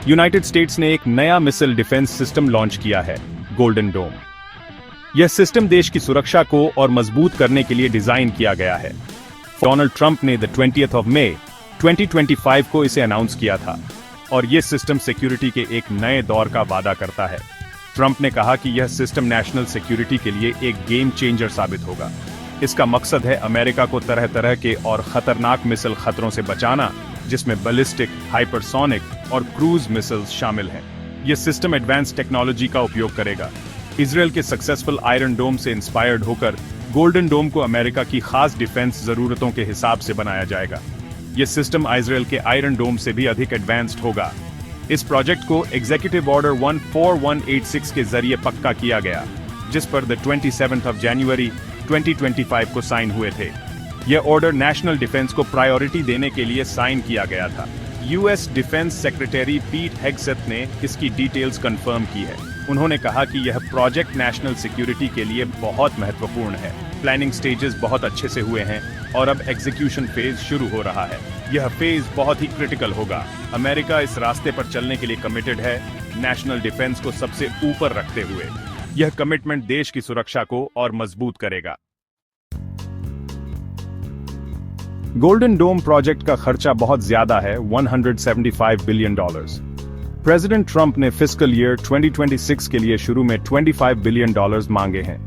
United states ने एक नया मिसाइल डिफेंस सिस्टम लॉन्च किया है, गोल्डन डोम। यह सिस्टम देश की सुरक्षा को और मजबूत करने के लिए डिजाइन किया गया है। डोनाल्ड ट्रंप ने 20 मई 2025 को इसे अनाउंस किया था और यह सिस्टम सिक्योरिटी के एक नए दौर का वादा करता है। ट्रंप ने कहा कि यह सिस्टम नेशनल सिक्योरिटी के लिए एक गेम चेंजर साबित होगा। इसका मकसद है अमेरिका को तरह तरह के और खतरनाक मिसाइल खतरों से बचाना, जिसमें बैलिस्टिक, हाइपरसोनिक और क्रूज मिसाइल्स शामिल हैं। यह सिस्टम एडवांस टेक्नोलॉजी का उपयोग करेगा। इजराइल के सक्सेसफुल आयरन डोम से इंस्पायर्ड होकर गोल्डन डोम को अमेरिका की खास डिफेंस जरूरतों के हिसाब से बनाया जाएगा। यह सिस्टम इजराइल के आयरन डोम से भी अधिक एडवांस्ड होगा। इस प्रोजेक्ट को एग्जीक्यूटिव ऑर्डर 14186 के जरिए पक्का किया गया, जिस पर 27 जनवरी 2025 को साइन हुए थे। यह ऑर्डर नेशनल डिफेंस को प्रायोरिटी देने के लिए साइन किया गया था। यूएस डिफेंस सेक्रेटरी पीट हेग्सेथ ने इसकी डिटेल्स कंफर्म की है। उन्होंने कहा कि यह प्रोजेक्ट नेशनल सिक्योरिटी के लिए बहुत महत्वपूर्ण है। प्लानिंग स्टेजेस बहुत अच्छे से हुए हैं और अब एग्जीक्यूशन फेज शुरू हो रहा है। यह फेज बहुत ही क्रिटिकल होगा। अमेरिका इस रास्ते पर चलने के लिए कमिटेड है, नेशनल डिफेंस को सबसे ऊपर रखते हुए। यह कमिटमेंट देश की सुरक्षा को और मजबूत करेगा। गोल्डन डोम प्रोजेक्ट का खर्चा बहुत ज्यादा है, $175 बिलियन। प्रेसिडेंट ट्रंप ने फिस्कल ईयर 2026 के लिए शुरू में $25 बिलियन मांगे हैं।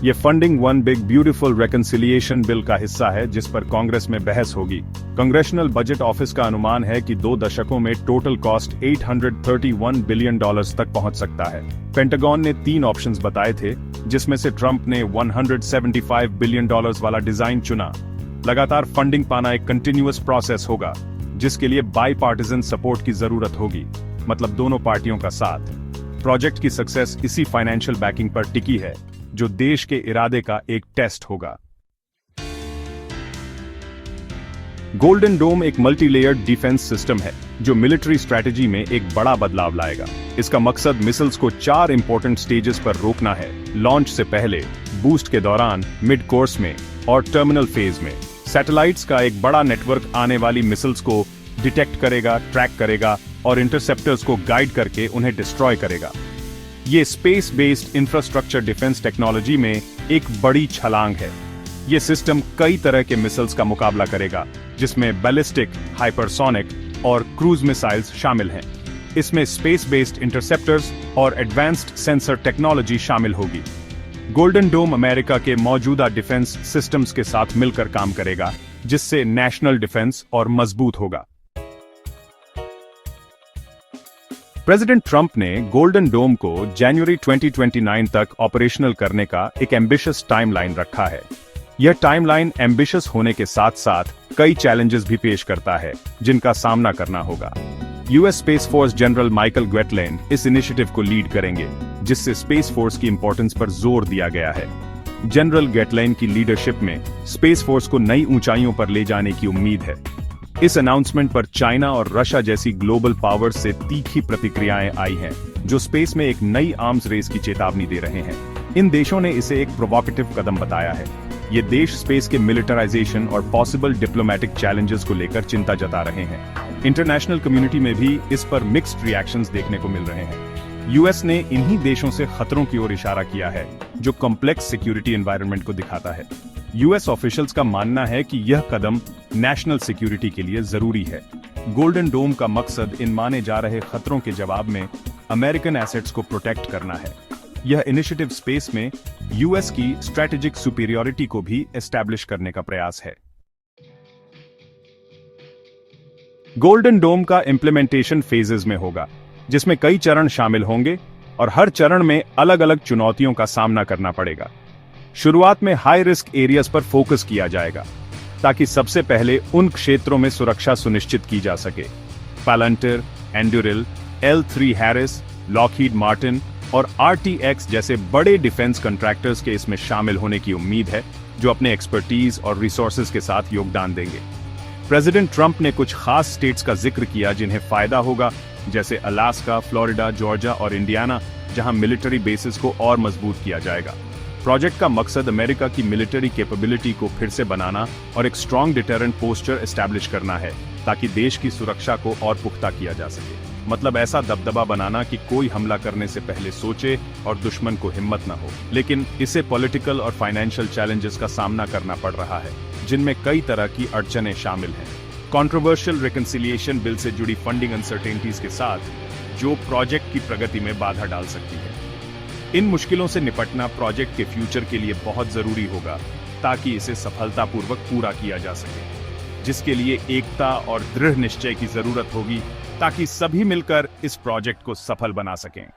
यह funding one big beautiful reconciliation bill का हिस्सा है, जिस पर कांग्रेस में बहस होगी। कांग्रेशनल बजट ऑफिस का अनुमान है कि 2 दशकों में टोटल कॉस्ट $831 बिलियन तक पहुंच सकता है। पेंटागन ने 3 ऑप्शंस बताए थे, जिसमें से ट्रंप ने $175 बिलियन वाला डिजाइन चुना। लगातार फंडिंग पाना एक कंटिन्यूअस प्रोसेस होगा, जिसके लिए बाईपार्टिजन सपोर्ट की जरूरत होगी, मतलब दोनों पार्टियों का साथ। प्रोजेक्ट की सक्सेस इसी फाइनेंशियल बैकिंग पर टिकी है, जो देश के इरादे का एक टेस्ट होगा। गोल्डन डोम एक मल्टी लेयर्ड डिफेंस सिस्टम है, जो मिलिट्री स्ट्रेटेजी में एक बड़ा बदलाव लाएगा। इसका मकसद मिसाइल्स को 4 इंपॉर्टेंट स्टेजेस पर रोकना है: लॉन्च से पहले, बूस्ट के दौरान, मिड कोर्स में और टर्मिनल फेज में। सैटेलाइट्स का एक बड़ा नेटवर्क आने वाली मिसाइल्स को डिटेक्ट करेगा, ट्रैक करेगा और इंटरसेप्टर्स को गाइड करके उन्हें डिस्ट्रॉय करेगा। ये space based infrastructure defence technology में एक बड़ी छलांग है। ये सिस्टम कई तरह के मिसाइल्स का मुकाबला करेगा, जिसमें बैलिस्टिक, हाइपरसोनिक और क्रूज मिसाइल्स शामिल हैं। इसमें स्पेस बेस्ड इंटरसेप्टर्स और एडवांस्ड सेंसर टेक्नोलॉजी शामिल होगी। गोल्डन डोम अमेरिका के मौजूदा डिफेंस सिस्टम्स के साथ मिलकर काम करेगा, जिससे नेशनल डिफेंस और मजबूत होगा। प्रेसिडेंट ट्रंप ने गोल्डन डोम को जनवरी 2029 तक ऑपरेशनल करने का एक एम्बिशियस टाइमलाइन रखा है। यह टाइमलाइन एम्बिशियस होने के साथ साथ कई चैलेंजेस भी पेश करता है, जिनका सामना करना होगा। US space force general Michael Guetlein इस इनिशिएटिव को लीड करेंगे, जिससे स्पेस फोर्स की इंपॉर्टेंस पर जोर दिया गया है। जनरल ग्वेटलैंड की लीडरशिप में स्पेस फोर्स को नई ऊंचाइयों पर ले जाने की उम्मीद है। इस अनाउंसमेंट पर चाइना और रशिया जैसी ग्लोबल पावर्स से तीखी प्रतिक्रियाएं आई हैं, जो स्पेस में एक नई आर्म्स रेस की चेतावनी दे रहे हैं। इन देशों ने इसे एक प्रोवोकेटिव कदम बताया है। ये देश स्पेस के मिलिटराइजेशन और पॉसिबल डिप्लोमेटिक चैलेंजेस को लेकर चिंता जता रहे हैं। इंटरनेशनल कम्युनिटी में भी इस पर मिक्स्ड रिएक्शंस देखने को मिल रहे हैं। यूएस ने इन्हीं देशों से खतरों की ओर इशारा किया है, जो कॉम्प्लेक्स सिक्योरिटी एनवायरनमेंट को दिखाता है। यूएस ऑफिशियल्स का मानना है कि यह कदम नेशनल सिक्योरिटी के लिए जरूरी है। गोल्डन डोम का मकसद इन माने जा रहे खतरों के जवाब में अमेरिकन एसेट्स को प्रोटेक्ट करना है। यह इनिशिएटिव स्पेस में यूएस की स्ट्रेटेजिक सुपीरियरिटी को भी एस्टैब्लिश करने का प्रयास है। गोल्डन डोम का इंप्लीमेंटेशन फेजेस में होगा, जिसमें कई चरण शामिल होंगे और हर चरण में अलग अलग चुनौतियों का सामना करना पड़ेगा। शुरुआत में हाई रिस्क एरियाज पर फोकस किया जाएगा, ताकि सबसे पहले उन क्षेत्रों में सुरक्षा सुनिश्चित की जा सके। पालंटर, एंड्यूरिल, L3 Harris, लॉकहीड मार्टिन और RTX जैसे बड़े डिफेंस कॉन्ट्रैक्टर्स के इसमें शामिल होने की उम्मीद है, जो अपने एक्सपर्टीज और रिसोर्सेज के साथ योगदान देंगे। प्रेसिडेंट ट्रंप ने कुछ खास स्टेट्स का जिक्र किया जिन्हें फायदा होगा, जैसे अलास्का, फ्लोरिडा, जॉर्जिया और इंडियाना, जहां मिलिट्री बेसिस को और मजबूत किया जाएगा। प्रोजेक्ट का मकसद अमेरिका की मिलिट्री कैपेबिलिटी को फिर से बनाना और एक स्ट्रॉन्ग डिटरेंट पोस्चर एस्टैब्लिश करना है, ताकि देश की सुरक्षा को और पुख्ता किया जा सके। मतलब ऐसा दबदबा बनाना कि कोई हमला करने से पहले सोचे और दुश्मन को हिम्मत न हो। लेकिन इसे पॉलिटिकल और फाइनेंशियल चैलेंजेस का सामना करना पड़ रहा है, जिनमें कई तरह की अड़चनें शामिल हैं। कंट्रोवर्शियल रिकंसिलिएशन बिल से जुड़ी फंडिंग अनसर्टेनिटीज के साथ, जो प्रोजेक्ट की प्रगति में बाधा डाल सकती है। इन मुश्किलों से निपटना प्रोजेक्ट के फ्यूचर के लिए बहुत जरूरी होगा, ताकि इसे सफलतापूर्वक पूरा किया जा सके, जिसके लिए एकता और दृढ़ निश्चय की जरूरत होगी, ताकि सभी मिलकर इस प्रोजेक्ट को सफल बना सकें।